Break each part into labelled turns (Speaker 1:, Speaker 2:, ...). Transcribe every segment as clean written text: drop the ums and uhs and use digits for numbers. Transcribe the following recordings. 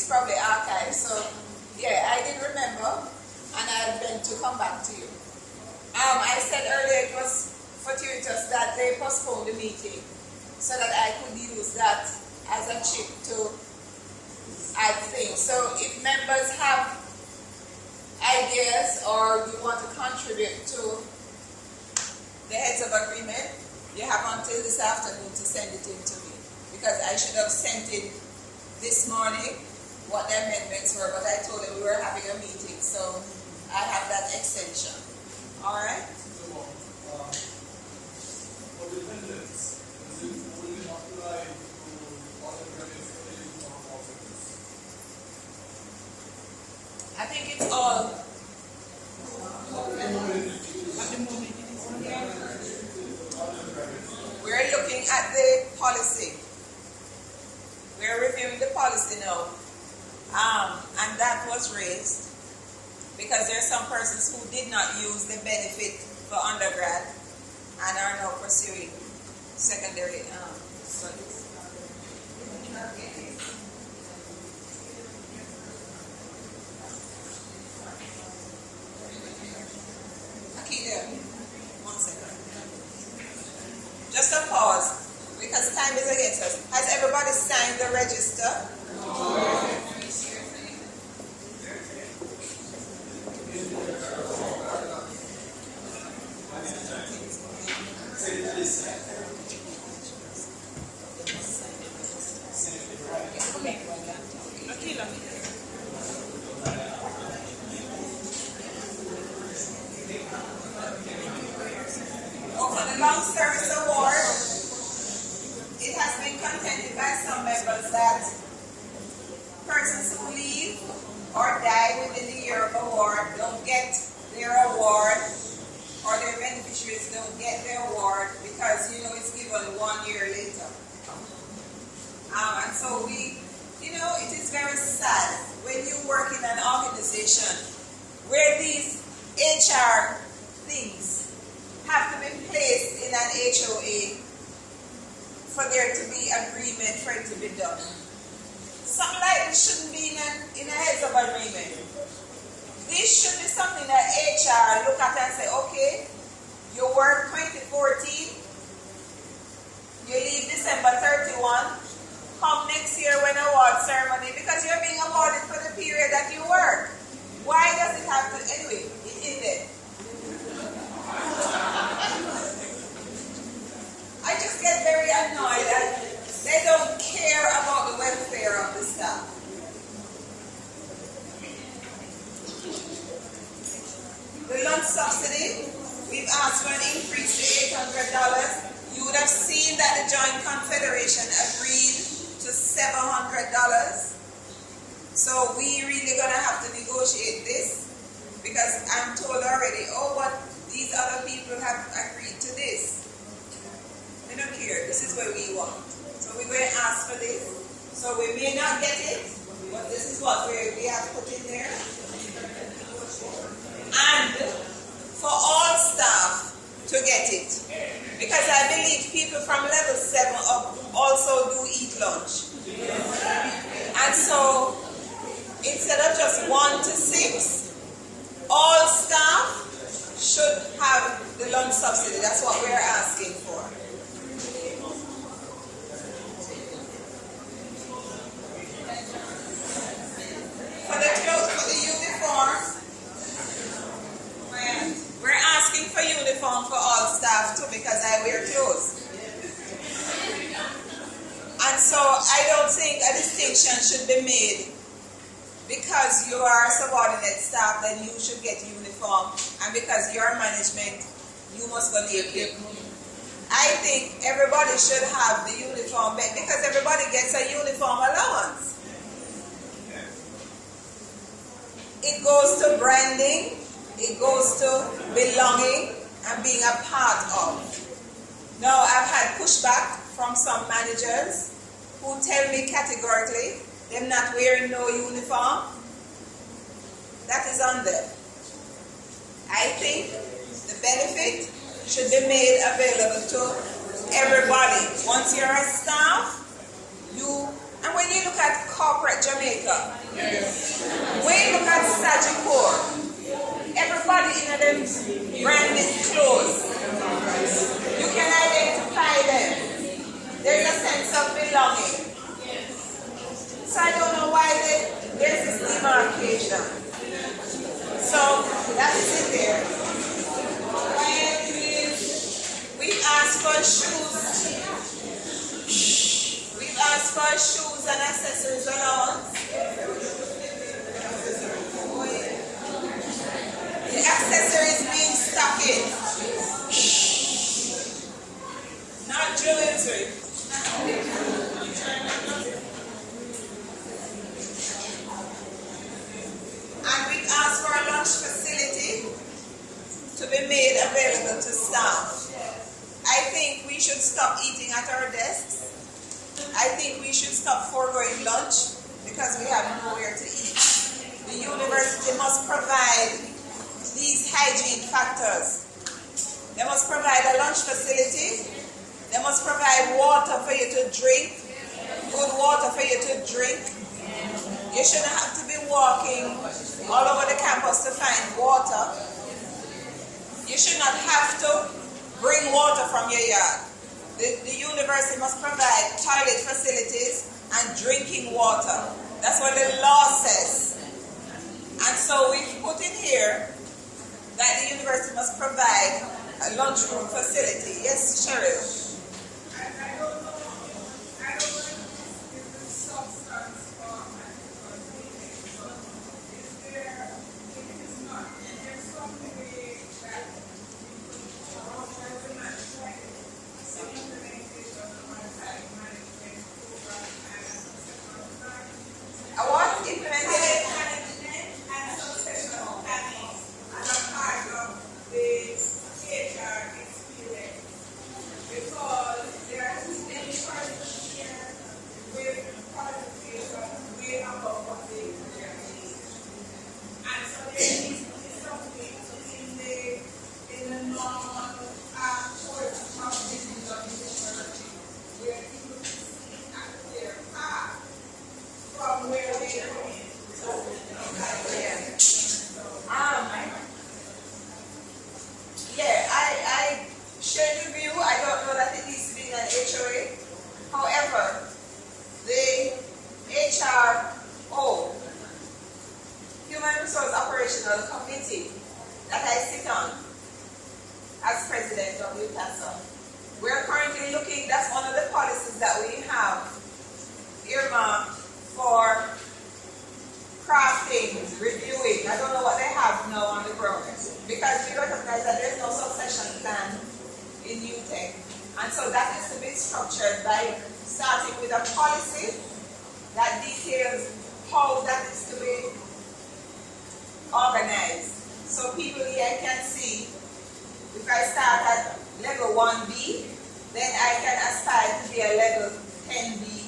Speaker 1: it's probably archived. So, yeah, I did remember, and I meant to come back to you. I said earlier it was fortuitous that they postponed the meeting so that I could use that as a chip to add things. So if members have ideas or you want to contribute to the heads of agreement, you have until this afternoon to send it in to me, because I should have sent in this morning what the amendments were, but I told them we were having a meeting, so I have that extension. All right?
Speaker 2: For dependents, does it only apply to other credits or officers?
Speaker 1: I think it's all. We're looking at the policy. We're reviewing the policy now. And that was raised because there are some persons who did not use the benefit for undergrad and are now pursuing secondary studies. One second. Just a pause, because time is against us. Has everybody signed the register? Long service award, it has been contended by some members that persons who leave or die within the year of award don't get their award, or their beneficiaries don't get their award because, it's given 1 year later. And so it is very sad when you work in an organization where these HR things have to be placed in an HOA for there to be agreement for it to be done. Something like this shouldn't be in a heads of agreement. This should be something that HR look at and say, okay, you work 2014, you leave December 31, come next year when award ceremony, because you're being awarded for the period that you work. Why does it have to, anyway, it is there. I just get very annoyed that they don't care about the welfare of the staff. The lunch subsidy, we've asked for an increase to $800. You would have seen that the Joint Confederation agreed to $700. So we really gonna have to negotiate this, because I'm told already, but these other people have agreed to this. They don't care. This is what we want. So we're going to ask for this. So we may not get it, but this is what we have put in there. And for all staff to get it. Because I believe people from level 7 up also do eat lunch. And so instead of just 1 to 6, all staff should have the lunch subsidy. That's what we're asking for. For the uniform, we're asking for uniform for all staff too, because I wear clothes. And so I don't think a distinction should be made. Because you are subordinate staff, then you should get uniform, and because you're management, you must go leave it. I think everybody should have the uniform, because everybody gets a uniform allowance. It goes to branding, it goes to belonging and being a part of. Now, I've had pushback from some managers who tell me categorically them not wearing no uniform. That is on them. I think the benefit should be made available to everybody. Once you're a staff, and when we look at corporate Jamaica, when you look at Sagicor, everybody in them branded clothes, you can identify them. There's a sense of belonging. So I don't know why there's this demarcation. So that is it there. When we ask for shoes, we've asked for shoes and accessories allowance. The accessories being stocking, not jewelry. And we asked for a lunch facility to be made available to staff. I think we should stop eating at our desks. I think we should stop foregoing lunch because we have nowhere to eat. The university must provide these hygiene factors. They must provide a lunch facility. They must provide water for you to drink, good water for you to drink. You shouldn't have to be walking all over the campus to find water. You should not have to bring water from your yard. The university must provide toilet facilities and drinking water. That's what the law says. And so we've put in here that the university must provide a lunchroom facility. Yes, Cheryl?
Speaker 3: I don't know if the substance or if it is not, there's something that
Speaker 1: What? Implemented?
Speaker 3: and succession planning as a part of the HR experience. Because there are many persons here with qualification way above what they need. And so there needs to be something in the normal course of business of the university where people can see a clear path from where they come in.
Speaker 1: I share the view. I don't know that it needs to be in an HOA. However, the HRO, Human Resource Operational Committee, that I sit on as president of Utasa, we're currently looking, that's one of the policies that we have earmarked for crafting, reviewing. I don't know what they have now on the ground because we recognize that there's no succession plan in UTech. And so that is to be structured by starting with a policy that details how that is to be organized. So people here can see if I start at level 1B, then I can aspire to be a level 10B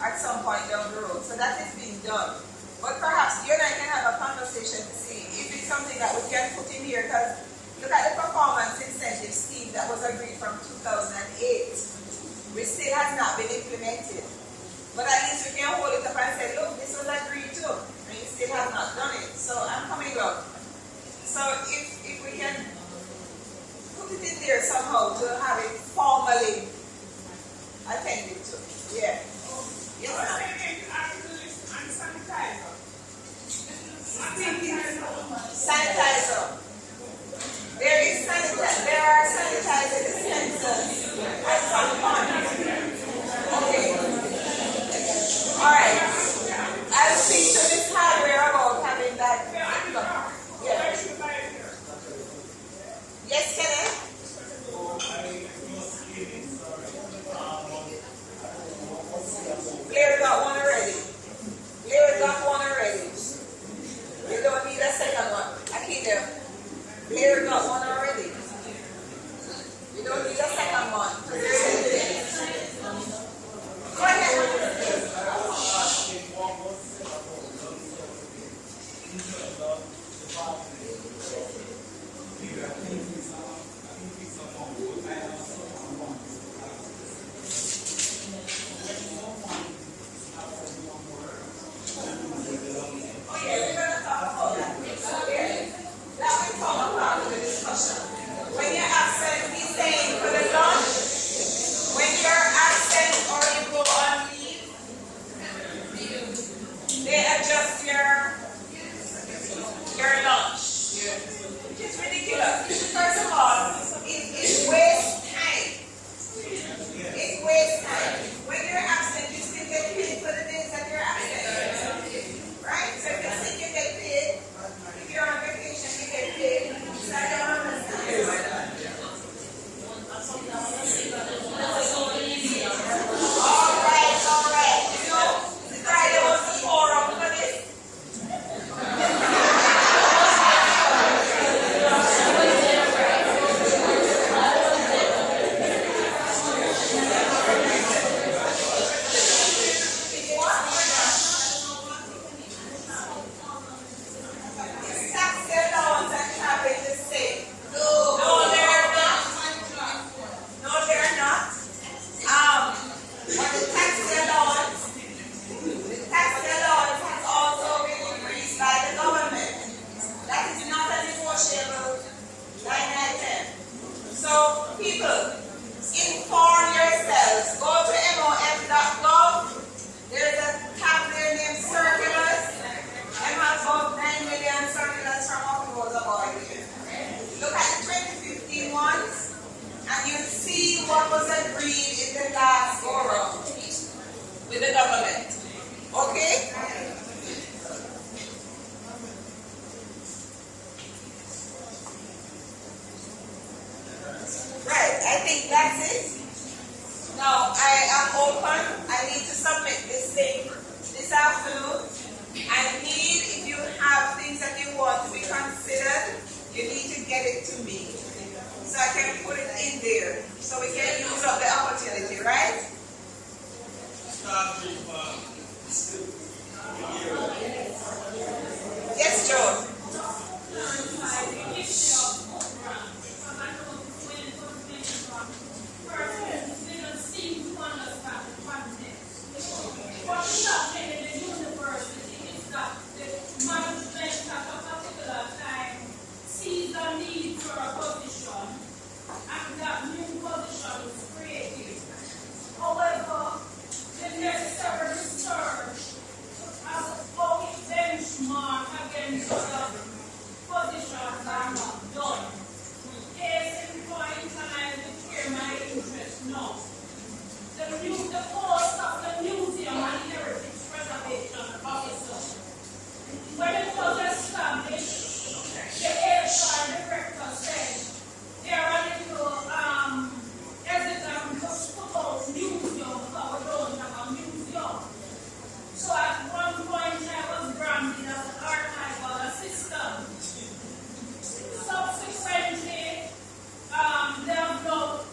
Speaker 1: at some point down the road. So that is being done. But perhaps you and I can have a conversation to see if it's something that we can put in here, because look at the performance incentive scheme that was agreed from 2008, which still has not been implemented. But at least we can hold it up and say, look, this was agreed to, and you still have not done it. So I'm coming up. So if we can put it in there somehow to have it formally attended to. Yeah. Yes, ma'am. Sanitizer. There is sanitizer. There are sanitizer dispensers at some point. Okay. All right. I'll speak to Ms. Hardware about having that. Yeah. Yes, Kenneth? am open. I need to submit this thing this afternoon. I need, if you have things that you want to be considered, you need to get it to me so I can put it in there so we can use up the opportunity, right? Yes, Joe.
Speaker 3: What is happening in the university is that the management at a particular time sees a need for a position, and that new position is created. However, the necessary research as how it benchmark against other positions are not done. Case in point, and I declare my interest now. The post of the Museum and Heritage Preservation Officer. When it was established, the HR director said they are a little hesitant to put out museum because we don't have a museum. So at one point I was branded as an archival assistant. Subsequently,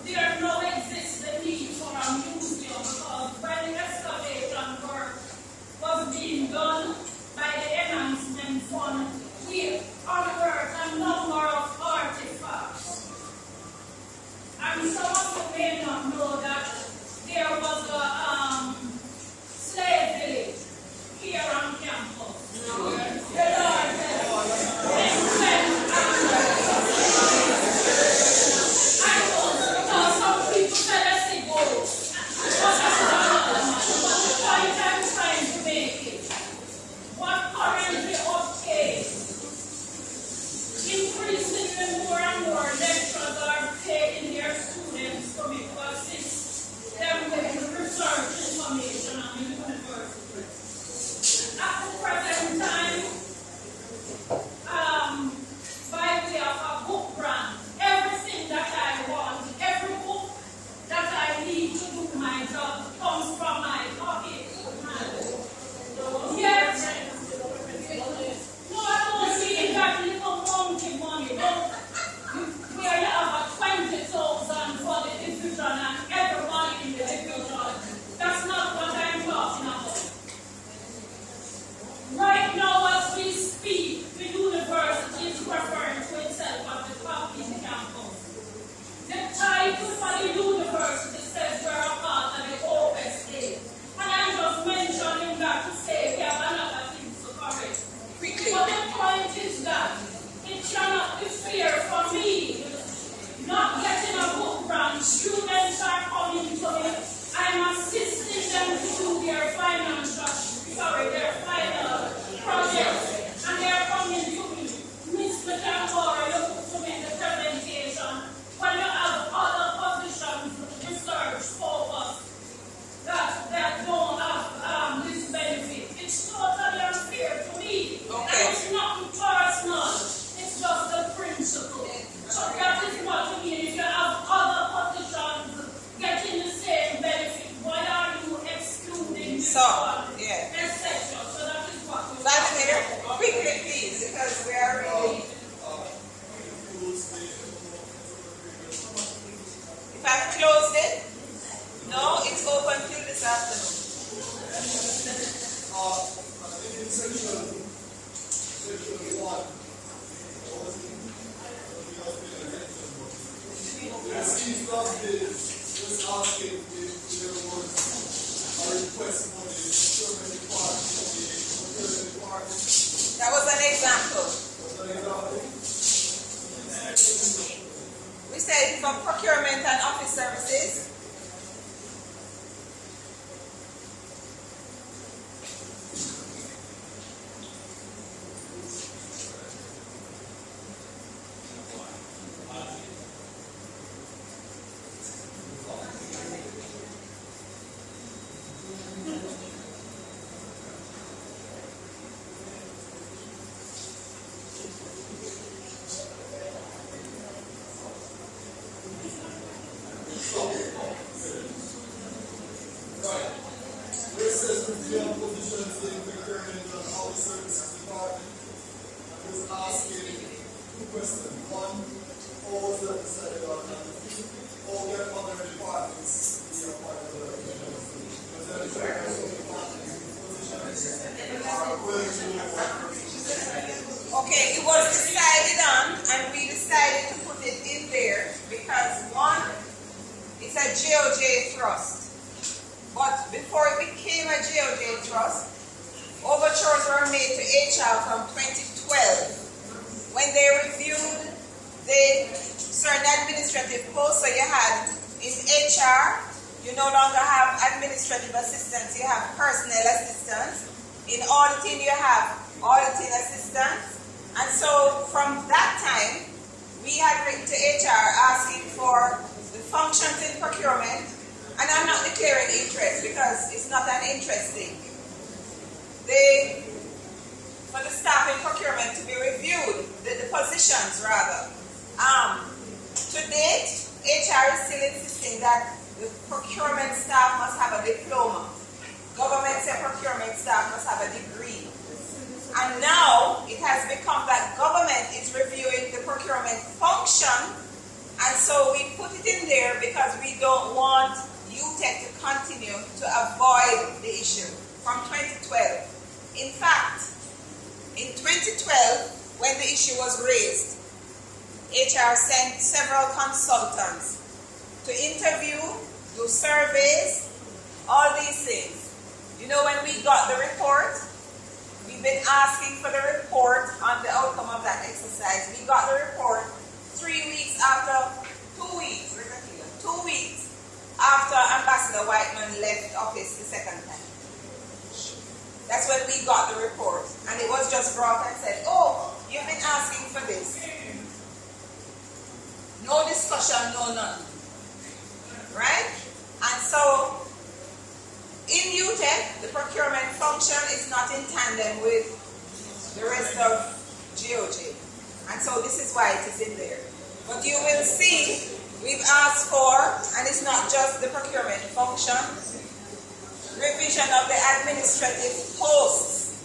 Speaker 3: there now exists the need for a museum because when the excavation work was being done by the enhancement fund, we unearthed a number of artifacts. And some of you may not know that there was a slave village here on campus. The largest increasingly more and more lecturers are taking their students from it to assist them with research information on the university. At the present time, by way of a book brand, everything that I want, every book that I need to do my job comes from my pocket. Yet, no, I don't see that little monkey money. Where you have a 20,000 for the division and everybody in the division. That's not what I'm talking about. Right now, as we speak, the university is referring to itself as the top in the campus. The title for the university says we're a part of the OSA. And I'm just mentioning that to say we have another thing to correct. But the point is that it cannot be fair for me not getting a book grant. Students are coming to me. I'm assisting them to do their final project. And they're coming to me. Mr. Jambora, you put to me the presentation. When you have other positions, research focus, that don't have this benefit. It's totally unfair to me.
Speaker 1: Okay.
Speaker 3: And it's not personal. It's just the principle. So that is what I mean. If you have other positions getting the same benefit, why are you excluding this one?
Speaker 1: Yeah.
Speaker 3: Etc. So that is what we
Speaker 1: Vladimir, quickly please, because we are ready. If I've closed it, no, it's open till this afternoon.
Speaker 2: I think in section 1, it seems like just asking if there was a request for the procurement department.
Speaker 1: That was an example. We said for procurement and office services.
Speaker 2: So, fill positions in procurement and all the services department. I was asking two questions. One, how was that decided on? And all their other departments be a part of the was there a positions are willing to do more?
Speaker 1: Okay, it was decided on, and we decided to put it in there because one, it's a GOJ trust. But before it became a GOJ trust, overtures were made to HR from 2012 when they reviewed the certain administrative posts. So you had in HR, you no longer have administrative assistants, you have personnel assistants. In auditing, you have auditing assistants. And so from that time, we had written to HR asking for the functions in procurement, and I'm not declaring interest because it's not an interest thing. For the staff in procurement to be reviewed, the positions rather. To date, HR is still insisting that the procurement staff must have a diploma. Government and procurement staff must have a degree. And now it has become that government is reviewing the procurement function, and so we put it in there because we don't want UTEC to continue to avoid the issue from 2012. In fact, in 2012, when the issue was raised, HR sent several consultants to interview, do surveys, all these things. You know, when we got the report, we've been asking for the report on the outcome of that exercise. We got the report 2 weeks after Ambassador Whiteman left office the second time. That's when we got the report. And it was just brought and said, oh, you've been asking for this. No discussion, no none. Right? And so, in UTEC, the procurement function is not in tandem with the rest of GOJ. And so this is why it is in there. But you will see, we've asked for, and it's not just the procurement function, revision of the administrative posts.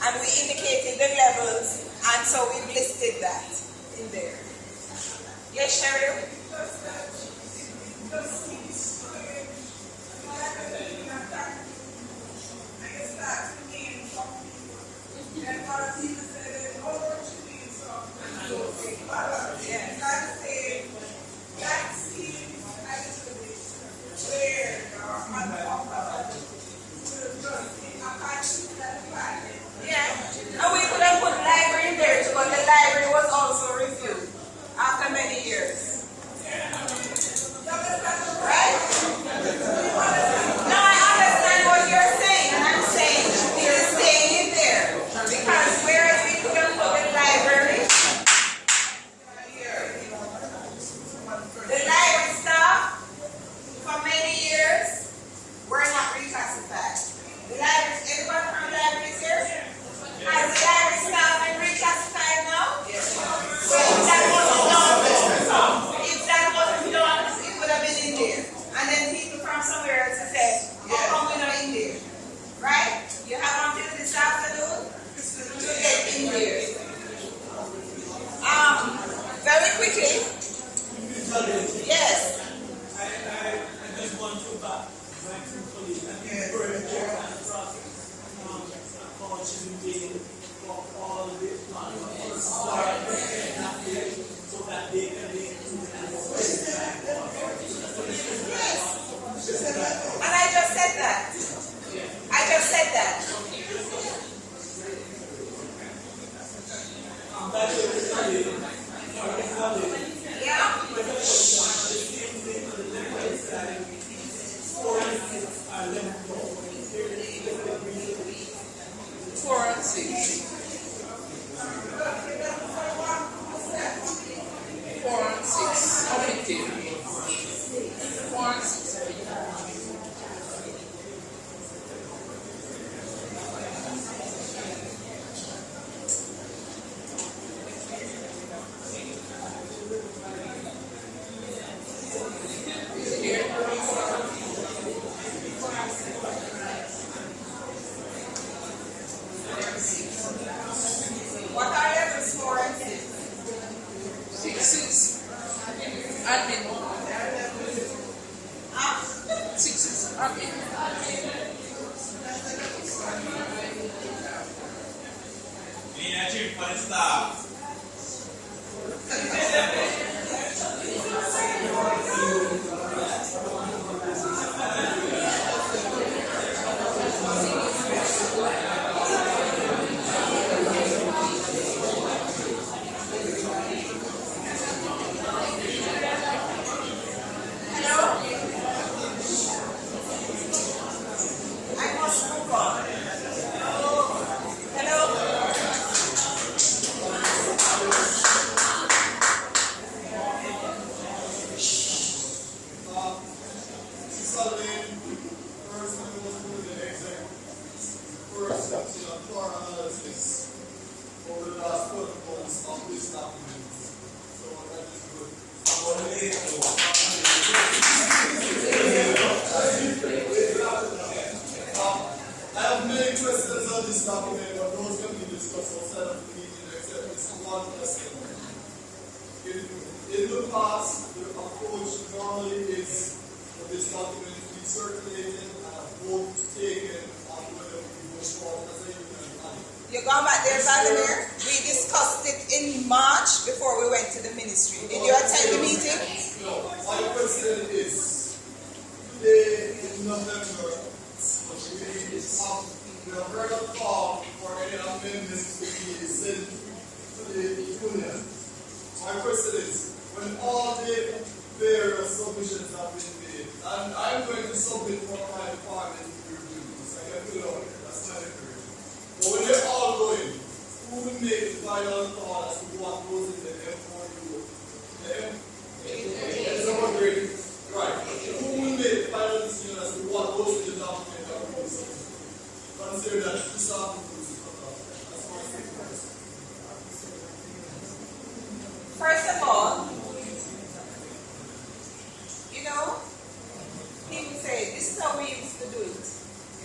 Speaker 1: And we indicated the levels, and so we've listed that in there. Yes, Cheryl? And we could have put library in there too, but the library was also reviewed after many years. Right? No, I understand what you're saying, and I'm saying it is staying in there. Because whereas we could have put the library, the library staff for many years were not reclassified. The library, everyone from the library is here? Has the library staff been reclassified now? Yes. So if that wasn't done, it would have been in there. And then people from somewhere else say, how come we're not in there? Right? You have until this afternoon to get in there. Very quickly. Yes.
Speaker 2: I just want to back my two colleagues and very important process. Opportunity for all the plans so that they can be included in the
Speaker 1: And I just said that. Yeah.
Speaker 4: Four and six. 4 and 6. How many tables? 4 and 6. Here.
Speaker 2: Saturday, first time was doing the exec, first core analysis over the last 12 months of this document. So that is good. I have many questions on this document, but those can be discussed outside of the meeting, except this one question. In the past, the approach normally is for this document to be circulated and a vote taken on whether we vote for it as a union.
Speaker 1: You're going back there, Vladimir. We discussed it in March before we went to the ministry. Did you attend the meeting?
Speaker 2: No. My question is, today in November, we have heard a call for any amendments to be sent to the union. My question is, when all the various submissions have been made, and I'm going to submit for my department to review, so I can put it out there, that's my declaration. But when they're all going, who will make the final call as to what goes in the M4U? Right. Who will make the final decision as to what goes in the document that we submit? Consider that this document is cut off. That's my second question.
Speaker 1: First of all, people say this is how we used to do it,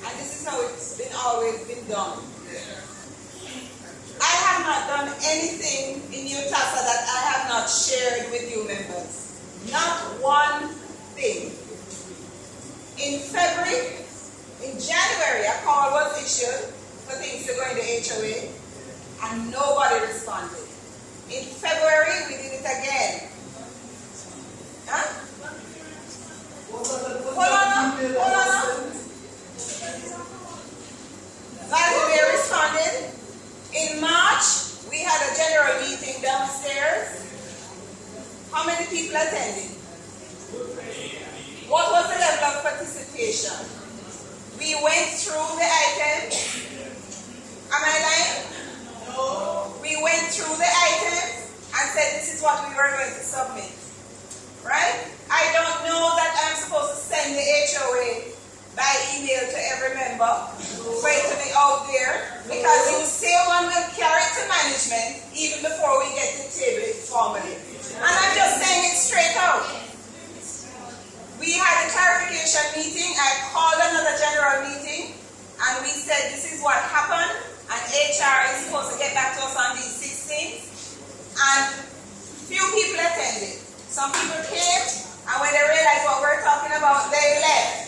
Speaker 1: and this is how it's been always been done. I have not done anything in Utasa that I have not shared with you members. Not one thing. In January, a call was issued for things to go into HOA, and nobody responded. In February, we did it again. Huh? Hold on. Vladimir responded. In March, we had a general meeting downstairs. How many people attended? What was the level of participation? We went through the items. Am I lying? No. We went through the items and said this is what we were going to submit. Right? I don't know that I'm supposed to send the HOA by email to every member for it to be out there, because you say one will carry it to management even before we get to table it formally. And I'm just saying it straight out. We had a clarification meeting. I called another general meeting and we said this is what happened, and HR is supposed to get back to us on these 16th, and few people attended. Some people came, and when they realized what we're talking about, they left.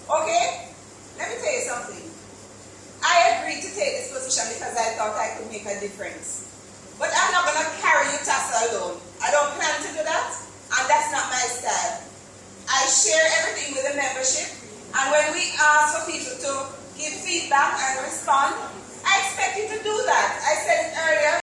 Speaker 1: Okay? Let me tell you something. I agreed to take this position because I thought I could make a difference. But I'm not going to carry Utasa alone. I don't plan to do that, and that's not my style. I share everything with the membership, and when we ask for people to give feedback and respond, I expect you to do that. I said it earlier.